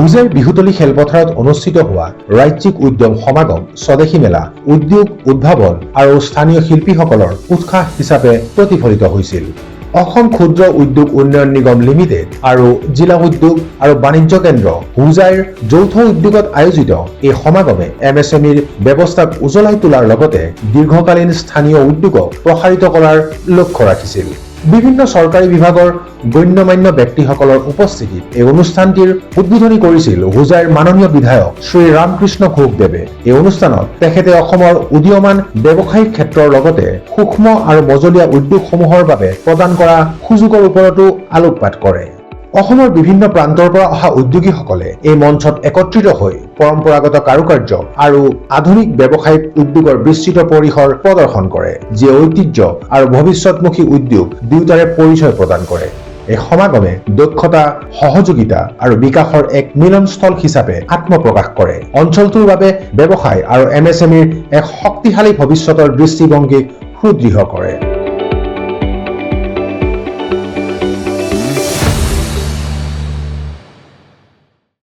হুজাইৰ বিহুতলী খেলপথাৰত অনুষ্ঠিত হোৱা ৰাজ্যিক উদ্যম সমাগম, স্বদেশী মেলা, উদ্যোগ উদ্ভাৱন আৰু স্থানীয় শিল্পীসকলৰ উৎসাহ হিচাপে প্ৰতিফলিত হৈছিল। অসম ক্ষুদ্ৰ উদ্যোগ উন্নয়ন নিগম লিমিটেড আৰু জিলা উদ্যোগ আৰু বাণিজ্য কেন্দ্ৰ হুজাইৰ যৌথ উদ্যোগত আয়োজিত এই সমাগমে MSMEৰ ব্যৱস্থাক উজ্বলাই তোলাৰ লগতে দীৰ্ঘকালীন স্থানীয় উদ্যোগক প্ৰসাৰিত কৰাৰ লক্ষ্য ৰাখিছিল। বিভিন্ন চৰকাৰী বিভাগৰ গণ্যমান্য ব্যক্তিসকলৰ উপস্থিতিত এই অনুষ্ঠানটিৰ উদ্বোধনী কৰিছিল হুজাইৰ মাননীয় বিধায়ক শ্ৰী ৰামকৃষ্ণ ঘোষদেৱে। এই অনুষ্ঠানত তেখেতে অসমৰ উদীয়মান ব্যৱসায়িক ক্ষেত্ৰৰ লগতে সূক্ষ্ম আৰু মজলীয়া উদ্যোগসমূহৰ বাবে প্ৰদান কৰা সুযোগৰ ওপৰতো আলোকপাত কৰে। অসমৰ বিভিন্ন প্ৰান্তৰ পৰা অহা উদ্যোগীসকলে এই মঞ্চত একত্ৰিত হৈ পৰম্পৰাগত কাৰুকাৰ্য আৰু আধুনিক ব্যৱসায়িক উদ্যোগৰ বিস্তৃত পৰিসৰ প্ৰদৰ্শন কৰে, যিয়ে ঐতিহ্য আৰু ভৱিষ্যতমুখী উদ্যোগ দুয়োটাৰে পৰিচয় প্ৰদান কৰে। এই সমাগমে দক্ষতা, সহযোগিতা আৰু বিকাশৰ এক মিলনস্থল হিচাপে আত্মপ্ৰকাশ কৰে। অঞ্চলটোৰ বাবে ব্যৱসায় আৰু MSMEৰ এক শক্তিশালী ভৱিষ্যতৰ দৃষ্টিভংগীক সুদৃঢ় কৰে।